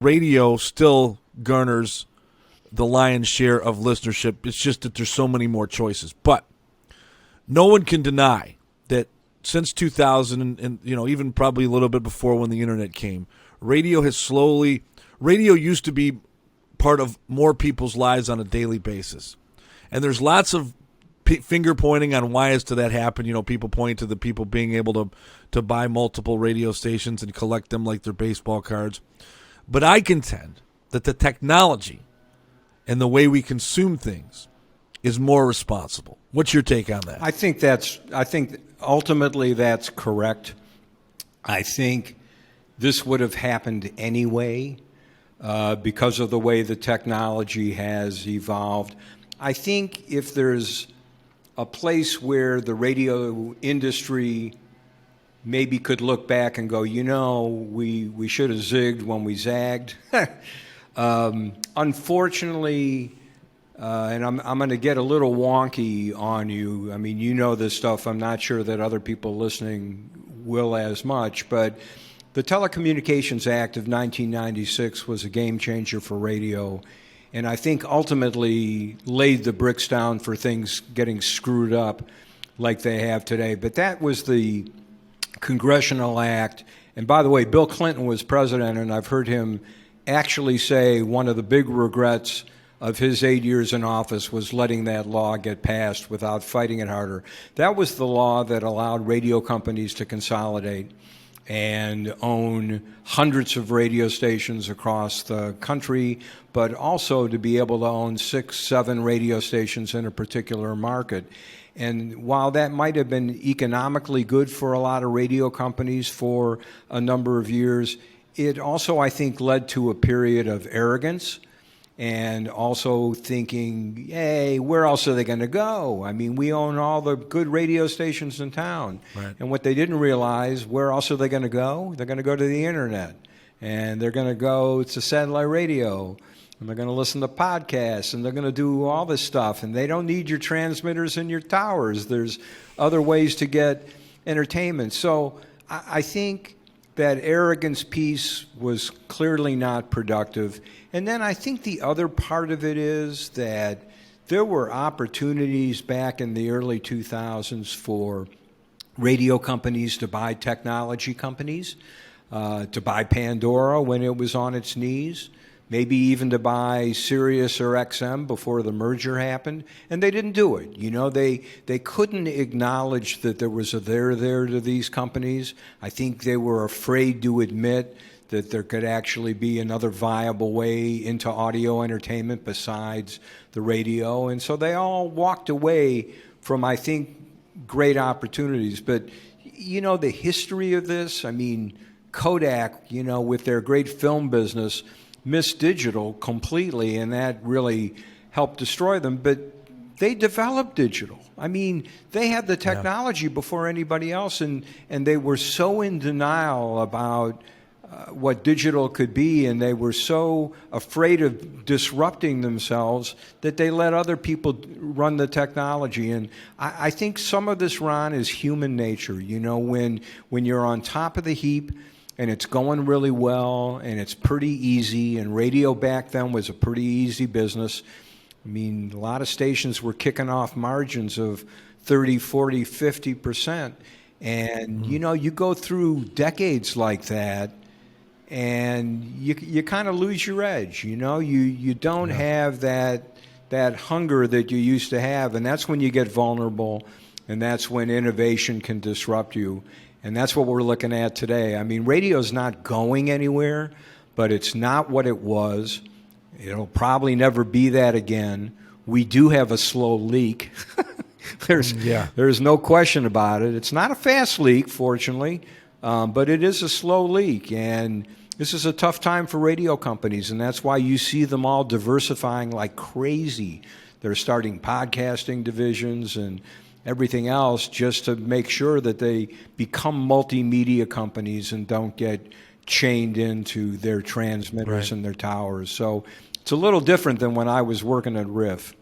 radio still garners the lion's share of listenership. It's just that there's so many more choices. But no one can deny that since 2000 and even probably a little bit before when the internet came, radio used to be part of more people's lives on a daily basis. And there's lots of finger pointing on why is to that happen. People point to the people being able to buy multiple radio stations and collect them like they're baseball cards. But I contend that the technology and the way we consume things is more responsible. What's your take on that? I think ultimately that's correct. I think this would have happened anyway because of the way the technology has evolved. I think if there's a place where the radio industry maybe could look back and go, we should have zigged when we zagged. Unfortunately, and I'm going to get a little wonky on you. I mean, you know this stuff. I'm not sure that other people listening will as much, but the Telecommunications Act of 1996 was a game changer for radio, and I think ultimately laid the bricks down for things getting screwed up like they have today. But that was the Congressional Act. And by the way, Bill Clinton was president, and I've heard him actually say one of the big regrets of his 8 years in office was letting that law get passed without fighting it harder. That was the law that allowed radio companies to consolidate and own hundreds of radio stations across the country, but also to be able to own 6, 7 radio stations in a particular market. And while that might have been economically good for a lot of radio companies for a number of years, it also, I think, led to a period of arrogance and also thinking, hey, where else are they going to go? I mean, we own all the good radio stations in town. Right. And what they didn't realize, where else are they going to go? They're going to go to the internet. And they're going to go to satellite radio. And they're going to listen to podcasts. And they're going to do all this stuff. And they don't need your transmitters and your towers. There's other ways to get entertainment. So I think that arrogance piece was clearly not productive. And then I think the other part of it is that there were opportunities back in the early 2000s for radio companies to buy technology companies, to buy Pandora when it was on its knees, maybe even to buy Sirius or XM before the merger happened, and they didn't do it. They couldn't acknowledge that there was a there to these companies. I think they were afraid to admit that there could actually be another viable way into audio entertainment besides the radio, and so they all walked away from, I think, great opportunities. But, the history of this, I mean, Kodak, with their great film business, missed digital completely, and that really helped destroy them. But they developed digital. I mean, they had the technology before anybody else, and they were so in denial about what digital could be, and they were so afraid of disrupting themselves that they let other people run the technology. And I think some of this, Ron, is human nature. When you're on top of the heap, and it's going really well, and it's pretty easy, and radio back then was a pretty easy business. I mean, a lot of stations were kicking off margins of 30, 40, 50%. And, you go through decades like that, and you kind of lose your edge. You don't have that hunger that you used to have, and that's when you get vulnerable, and that's when innovation can disrupt you. And that's what we're looking at today. I mean, radio's not going anywhere, but it's not what it was. It'll probably never be that again. We do have a slow leak. There's no question about it. It's not a fast leak, fortunately, but it is a slow leak. And this is a tough time for radio companies, and that's why you see them all diversifying like crazy. They're starting podcasting divisions and everything else just to make sure that they become multimedia companies and don't get chained into their transmitters and their towers. So it's a little different than when I was working at Riff.